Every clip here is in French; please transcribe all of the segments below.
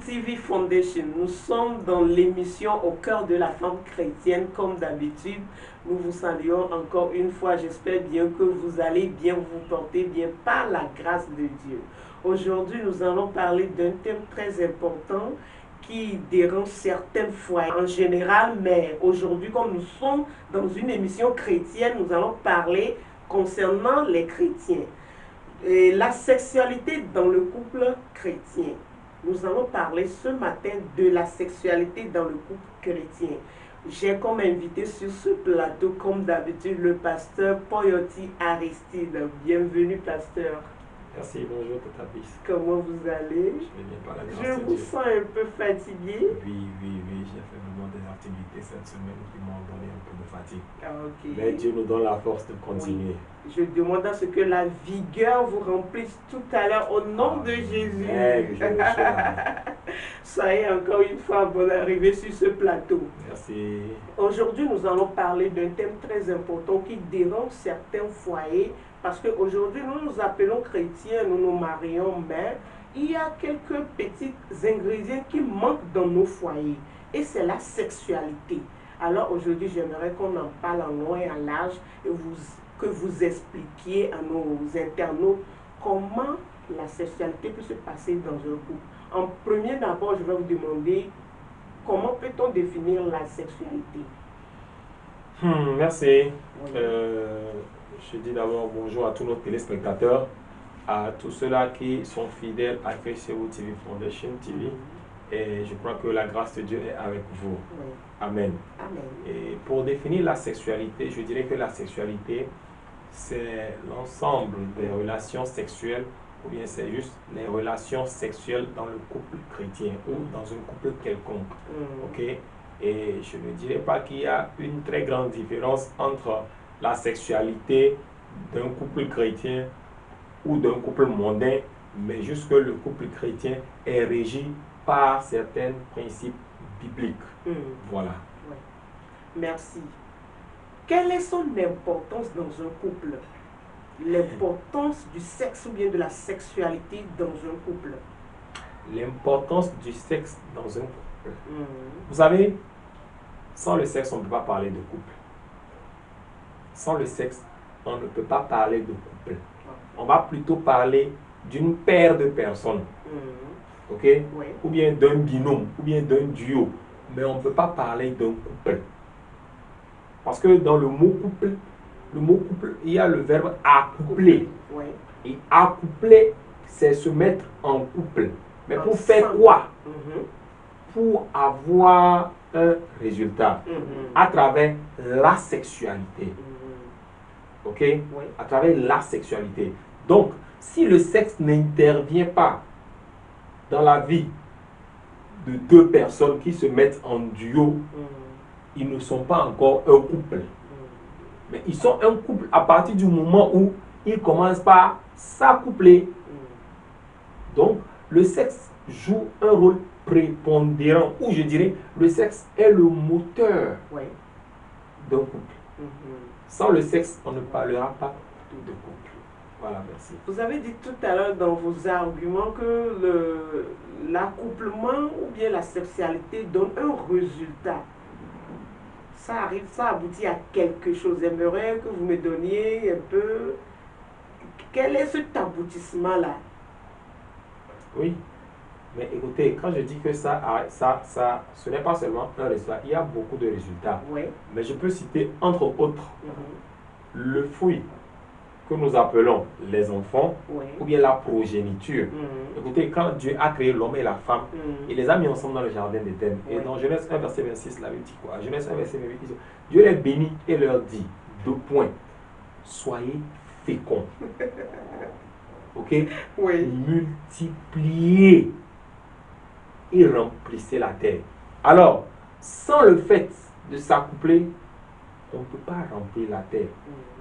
TV Foundation. Nous sommes dans l'émission Au cœur de la femme chrétienne. Comme d'habitude, nous vous saluons encore une fois. J'espère bien que vous allez bien, vous porter bien par la grâce de Dieu. Aujourd'hui, nous allons parler d'un thème très important qui dérange certains foyers en général, mais aujourd'hui, comme nous sommes dans une émission chrétienne, nous allons parler concernant les chrétiens. Et la sexualité dans le couple chrétien. Nous allons parler ce matin de la sexualité dans le couple chrétien. J'ai comme invité sur ce plateau, comme d'habitude, le pasteur Poyoti Aristide. Bienvenue, pasteur. Merci, bonjour Totabis. Comment vous allez? Je vais bien par la grâce Je de vous Dieu. sens un peu fatigué. Oui, j'ai fait vraiment des activités cette semaine qui m'ont donné un peu de fatigue. Ok. Mais Dieu nous donne la force de continuer. Je demande à ce que la vigueur vous remplisse tout à l'heure au nom de Jésus. Soyez encore une fois bonne arrivée sur ce plateau. Merci. Aujourd'hui, nous allons parler d'un thème très important qui dérange certains foyers parce qu'aujourd'hui, nous nous appelons chrétiens, nous nous marions, mais il y a quelques petits ingrédients qui manquent dans nos foyers et c'est la sexualité. Alors aujourd'hui, j'aimerais qu'on en parle en long et en large et que vous expliquiez à nos internautes comment la sexualité peut se passer dans un couple. En premier d'abord, je vais vous demander comment peut-on définir la sexualité? Merci. Oui. Je dis d'abord bonjour à tous nos téléspectateurs, à tous ceux-là qui sont fidèles à KCO TV Foundation TV. Et je crois que la grâce de Dieu est avec vous. Oui. Amen. Amen. Et pour définir la sexualité, je dirais que la sexualité, c'est l'ensemble des relations sexuelles, ou bien c'est juste les relations sexuelles dans le couple chrétien ou dans un couple quelconque. Ok? Et je ne dirais pas qu'il y a une très grande différence entre la sexualité d'un couple chrétien ou d'un couple mondain, mais juste que le couple chrétien est régi par certains principes bibliques. Voilà. Oui. Merci. Quelle est son importance dans un couple? L'importance du sexe ou bien de la sexualité dans un couple? L'importance du sexe dans un couple. Vous savez, sans le sexe, on ne peut pas parler de couple. Sans le sexe, on ne peut pas parler de couple. On va plutôt parler d'une paire de personnes. Ok? Oui. Ou bien d'un binôme, ou bien d'un duo. Mais on ne peut pas parler d'un couple. Parce que dans le mot couple, il y a le verbe accoupler. Oui. Et accoupler, c'est se mettre en couple. Mais pour faire Ensemble. quoi? Pour avoir un résultat à travers la sexualité. Ok? Oui. À travers la sexualité. Donc, si le sexe n'intervient pas dans la vie de deux personnes qui se mettent en duo, ils ne sont pas encore un couple. Mais ils sont un couple à partir du moment où ils commencent par s'accoupler. Donc, le sexe joue un rôle prépondérant, ou je dirais, le sexe est le moteur Oui. d'un couple. Sans le sexe, on ne parlera pas de couple. Voilà, merci. Vous avez dit tout à l'heure dans vos arguments que l'accouplement ou bien la sexualité donne un résultat. Ça arrive, ça aboutit à quelque chose. J'aimerais que vous me donniez un peu quel est cet aboutissement-là. Oui, mais écoutez, quand je dis que ce n'est pas seulement un résultat, il y a beaucoup de résultats. Oui. Mais je peux citer entre autres le fruit que nous appelons les enfants, Oui. ou bien la progéniture. Écoutez, quand Dieu a créé l'homme et la femme, il les a mis ensemble dans le jardin d'Éden. Et dans Genèse 1, verset 26, la Bible dit quoi? Genèse 1, verset 28, Dieu les bénit et leur dit, deux points, soyez féconds. Ok? Oui. Multipliez et remplissez la terre. Alors, sans le fait de s'accoupler, on ne peut pas remplir la terre.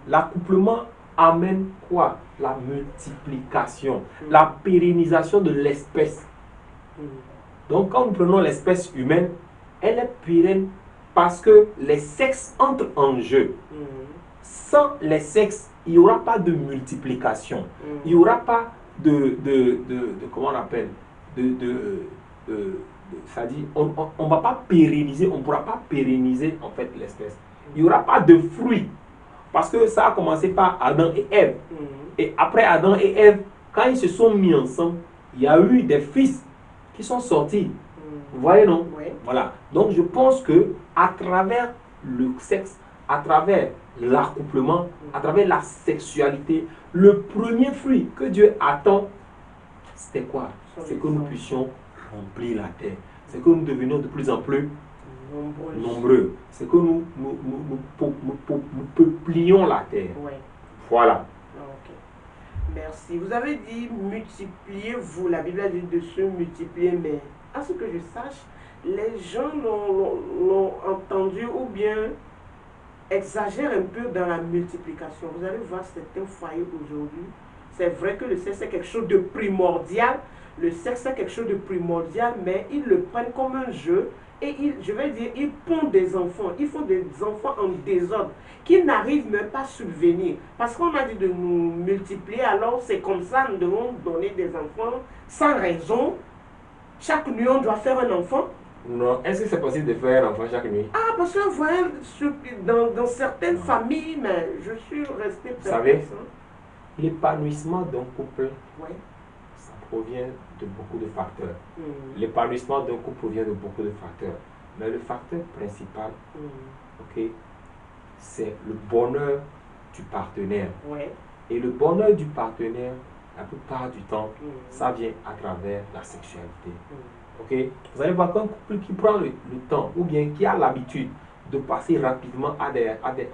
L'accouplement amène quoi? La multiplication, la pérennisation de l'espèce. Donc, quand nous prenons l'espèce humaine, elle est pérenne parce que les sexes entrent en jeu. Sans les sexes, il n'y aura pas de multiplication. Il n'y aura pas comment on appelle, ça dit, on va pas pérenniser, on ne pourra pas pérenniser en fait l'espèce. Il n'y aura pas de fruits. Parce que ça a commencé par Adam et Ève. Et après Adam et Ève, quand ils se sont mis ensemble, il y a eu des fils qui sont sortis. Vous voyez, non? Oui. Voilà. Donc je pense que à travers le sexe, à travers l'accouplement, à travers la sexualité, le premier fruit que Dieu attend, c'était quoi? C'est que nous puissions remplir la terre. C'est que nous devenions de plus en plus nombreux. C'est que nous peuplions la terre. Oui. Voilà. Ok. Merci. Vous avez dit multipliez-vous. La Bible a dit de se multiplier, mais à ce que je sache, les gens l'ont entendu ou bien exagèrent un peu dans la multiplication. Vous allez voir certains foyers aujourd'hui. C'est vrai que le sexe est quelque chose de primordial. Le sexe est quelque chose de primordial, mais ils le prennent comme un jeu. Et je vais dire, ils pondent des enfants. Ils font des enfants en désordre qui n'arrivent même pas à subvenir. Parce qu'on a dit de nous multiplier, alors c'est comme ça, nous devons donner des enfants sans raison. Chaque nuit, on doit faire un enfant. Non. Est-ce que c'est possible de faire un enfant chaque nuit? Ah, parce que voyez, dans certaines familles, mais je suis resté Vous savez, l'épanouissement d'un couple, ouais, ça provient de beaucoup de facteurs. L'épanouissement d'un couple provient de beaucoup de facteurs. Mais le facteur principal, ok, c'est le bonheur du partenaire. Ouais. Et le bonheur du partenaire, la plupart du temps, ça vient à travers la sexualité. Ok? Vous allez voir qu'un couple qui prend le temps, ou bien qui a l'habitude de passer rapidement à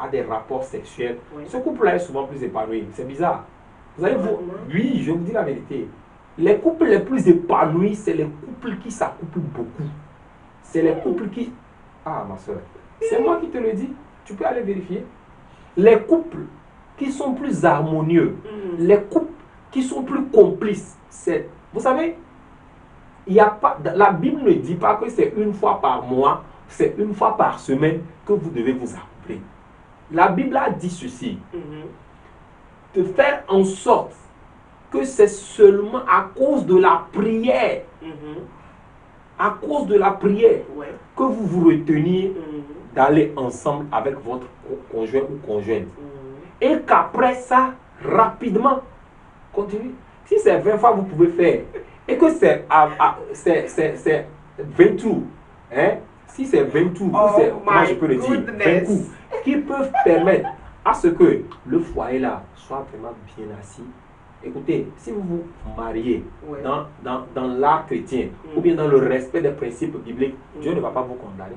des rapports sexuels, Oui. ce couple-là est souvent plus épanoui. C'est bizarre. Vous allez voir, oui, je vous dis la vérité. Les couples les plus épanouis, c'est les couples qui s'accouplent beaucoup. C'est les couples qui... Ah, ma soeur, c'est moi qui te le dis. Tu peux aller vérifier. Les couples qui sont plus harmonieux, les couples qui sont plus complices, c'est... Vous savez, il y a pas, la Bible ne dit pas que c'est une fois par mois, c'est une fois par semaine que vous devez vous accoupler. La Bible a dit ceci, de faire en sorte que c'est seulement à cause de la prière, à cause de la prière, Ouais. que vous vous reteniez d'aller ensemble avec votre conjoint ou conjointe. Et qu'après ça, rapidement, continue. Si c'est 20 fois, vous pouvez faire. Et que c'est 20 tours. Hein? Si c'est 20 tours, comment je peux le dire, 20 coups, qui peuvent permettre à ce que le foyer là soit vraiment bien assis. Écoutez, si vous vous mariez dans l'art chrétien, ou bien dans le respect des principes bibliques, Dieu ne va pas vous condamner.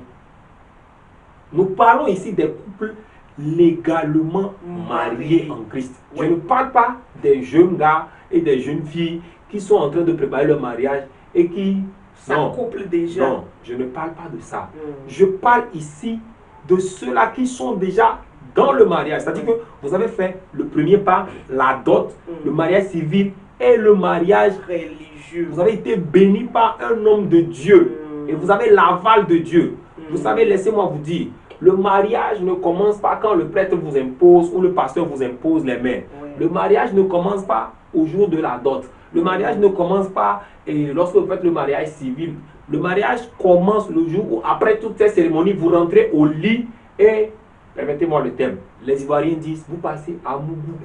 Nous parlons ici des couples légalement mariés en Christ. Je ne parle pas des jeunes gars et des jeunes filles qui sont en train de préparer leur mariage et qui s'accouplent déjà. Non, je ne parle pas de ça. Je parle ici de ceux-là qui sont déjà dans le mariage. C'est-à-dire que vous avez fait le premier pas, la dot, le mariage civil et le mariage religieux. Vous avez été béni par un homme de Dieu et vous avez l'aval de Dieu. Vous savez, laissez-moi vous dire, le mariage ne commence pas quand le prêtre vous impose ou le pasteur vous impose les mains. Le mariage ne commence pas au jour de la dot. Le mariage ne commence pas lorsque vous faites le mariage civil. Le mariage commence le jour où, après toutes ces cérémonies, vous rentrez au lit et, permettez-moi le thème, les Ivoiriens disent, vous passez à Mougou.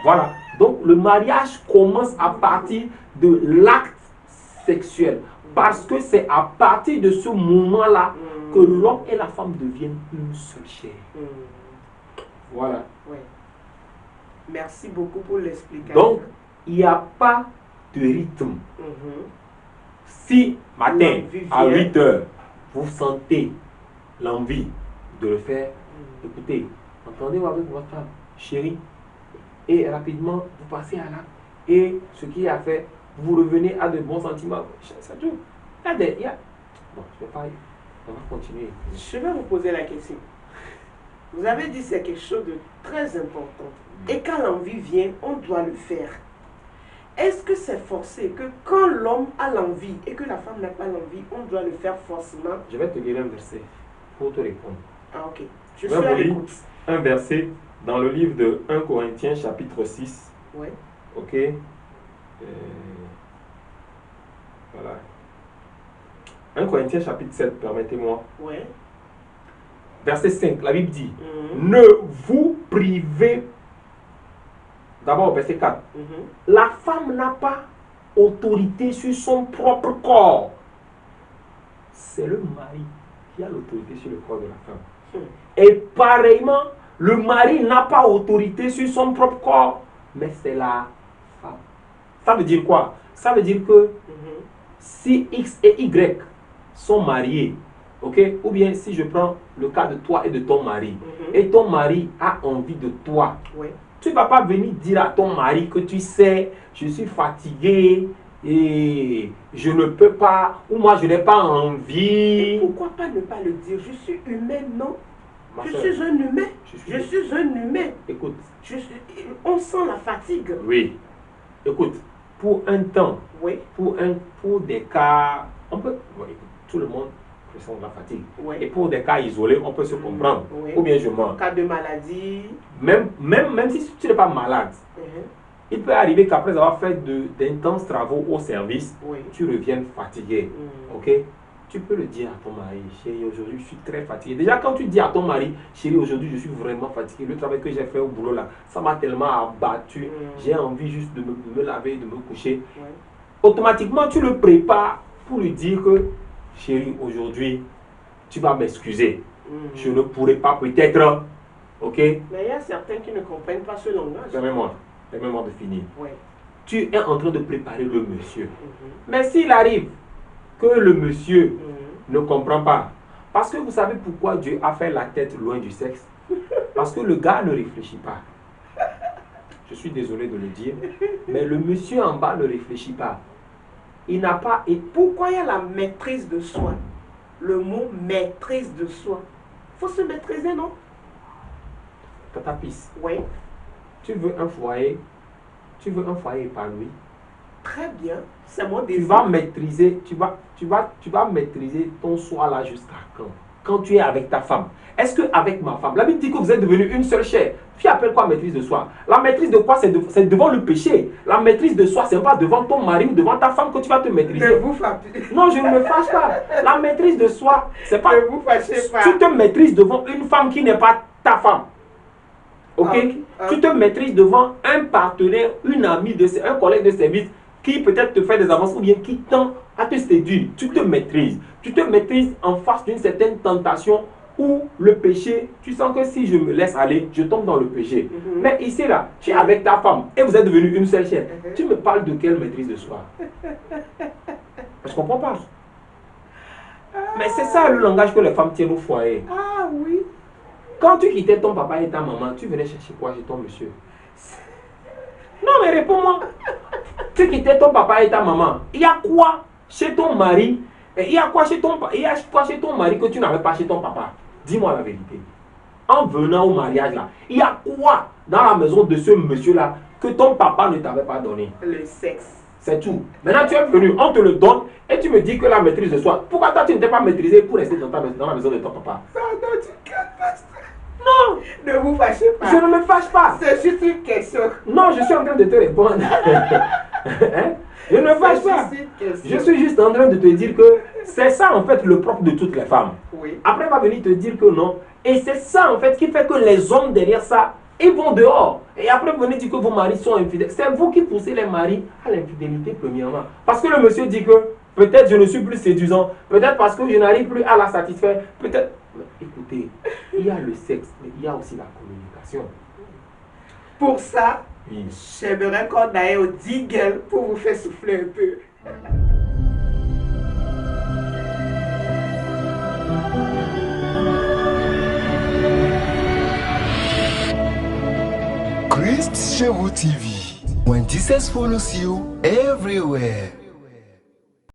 Voilà. Donc, le mariage commence à partir de l'acte sexuel. Parce que c'est à partir de ce moment-là que l'homme et la femme deviennent une seule chair. Voilà. Oui. Merci beaucoup pour l'explication. Donc, il n'y a pas de rythme. Si matin à 8 heures, vous sentez l'envie de le faire, écoutez, entendez-vous avec votre femme, chérie, et rapidement, vous passez à l'acte. Et ce qui a fait, vous revenez à de bons sentiments. Ça dure. Bon, je vais pas. On va continuer. Je vais vous poser la question. Vous avez dit que c'est quelque chose de très important. Et quand l'envie vient, on doit le faire. Est-ce que c'est forcé que quand l'homme a l'envie et que la femme n'a pas l'envie, on doit le faire forcément? Je vais te lire un verset pour te répondre. Ah, ok. Je suis à l'écoute. Un verset dans le livre de 1 Corinthiens chapitre 6. Oui. Ok. Voilà. 1 Corinthiens chapitre 7, permettez-moi. Ouais. Verset 5, la Bible dit, Mhm. ne vous privez. D'abord, verset 4. Mhm. La femme n'a pas autorité sur son propre corps. C'est le mari qui a l'autorité sur le corps de la femme. Mhm. Et pareillement, le mari n'a pas autorité sur son propre corps, mais c'est la femme. Ça veut dire quoi? Ça veut dire que Mhm. si X et Y sont mariés, ok? Ou bien si je prends le cas de toi et de ton mari, Mhm. et ton mari a envie de toi, Ouais. tu ne vas pas venir dire à ton mari que tu sais, je suis fatigué et je ne peux pas, ou moi je n'ai pas Et envie. pourquoi pas ne pas le dire? Je suis humaine, non? Ma Je soeur, suis un humain. je Je suis... suis un humain. Écoute, On sent la fatigue. oui, écoute, pour un temps, Oui, pour des cas, on peut, bon, écoute, tout le monde ressent de la fatigue. Et oui. pour des cas isolés, on peut se comprendre. Oui. Ou bien je En mens. cas de maladie. Même si tu n'es pas malade, Mhm. il peut arriver qu'après avoir fait d'intenses travaux au service, Oui. tu reviennes fatigué. Mhm. Ok? Tu peux le dire à ton mari, chérie, aujourd'hui je suis très fatigué. Déjà, quand tu dis à ton mari, chérie, aujourd'hui je suis vraiment fatigué, le travail que j'ai fait au boulot là, ça m'a tellement abattu, j'ai envie juste de me laver, de me coucher. Oui. Automatiquement, tu le prépares pour lui dire que, chérie, aujourd'hui, tu vas m'excuser. Mhm. Je ne pourrai pas peut-être. Ok? Mais il y a certains qui ne comprennent pas ce langage. Permets-moi de finir. Oui. Tu es en train de préparer le monsieur. Mhm. Mais s'il arrive que le monsieur Mhm. ne comprend pas, parce que vous savez pourquoi Dieu a fait la tête loin du sexe? Parce que le gars ne réfléchit pas. Je suis désolé de le dire, mais le monsieur en bas ne réfléchit pas. Il n'a pas... Et Pourquoi il y a la maîtrise de soi? Le mot maîtrise de soi. Il faut se maîtriser, non? Tata Pisse, Oui. tu veux un foyer épanoui? Très bien. C'est mon Tu désir. vas maîtriser, tu vas maîtriser ton soi là jusqu'à quand? Quand tu es avec ta femme. Est-ce qu'avec ma femme, la Bible dit que vous êtes devenus une seule chair. Tu appelles quoi maîtrise de soi? La maîtrise de quoi? C'est devant le péché. La maîtrise de soi, c'est pas devant ton mari ou devant ta femme que tu vas te maîtriser. Ne vous fâchez Non, je ne me fâche pas. La maîtrise de soi, c'est pas... Ne vous fâchez pas. Tu te maîtrises devant une femme qui n'est pas ta femme. Ok? Ok. Tu te maîtrises devant un partenaire, une amie, un collègue de service qui peut-être te fait des avances ou bien qui tend à te séduire. Tu te maîtrises. Tu te maîtrises en face d'une certaine tentation où le péché, tu sens que si je me laisse aller, je tombe dans le péché. Mhm. Mais ici, là, tu es avec ta femme et vous êtes devenus une seule chair. Mhm. Tu me parles de quelle maîtrise de soi? Je ne comprends pas. Mais c'est ça le langage que les femmes tiennent au foyer. Ah oui. Quand tu quittais ton papa et ta maman, tu venais chercher quoi chez ton monsieur? Non, mais réponds-moi. Tu quittais ton papa et ta maman. Il y a quoi chez ton mari? Et il y a quoi chez ton mari que tu n'avais pas chez ton papa? Dis-moi la vérité. En venant au mariage là, il y a quoi dans la maison de ce monsieur-là que ton papa ne t'avait pas donné? Le sexe. C'est tout. Maintenant, tu es venu, on te le donne et tu me dis que la maîtrise de soi. Pourquoi toi, tu ne t'es pas maîtrisé pour rester dans la maison de ton papa? Pardon, tu calmes pas. Non, Ne vous fâchez pas. je ne me fâche pas. C'est juste une question. Non, je suis en train de te répondre. Hein? Je ne me fâche pas. C'est juste une question. Je suis juste en train de te dire que c'est ça en fait le propre de toutes les femmes. Oui. Après, elle va venir te dire que non. Et c'est ça en fait qui fait que les hommes derrière ça, ils vont dehors. Et après, vous venez dire que vos maris sont infidèles. C'est vous qui poussez les maris à l'infidélité premièrement. Parce que le monsieur dit que peut-être je ne suis plus séduisant. Peut-être parce que je n'arrive plus à la satisfaire. Peut-être... Mais écoutez, il y a le sexe, mais il y a aussi la communication. Pour ça, Oui. j'aimerais qu'on aille au Deagle pour vous faire souffler un peu. Christ Chevo TV. When Jesus follows you everywhere.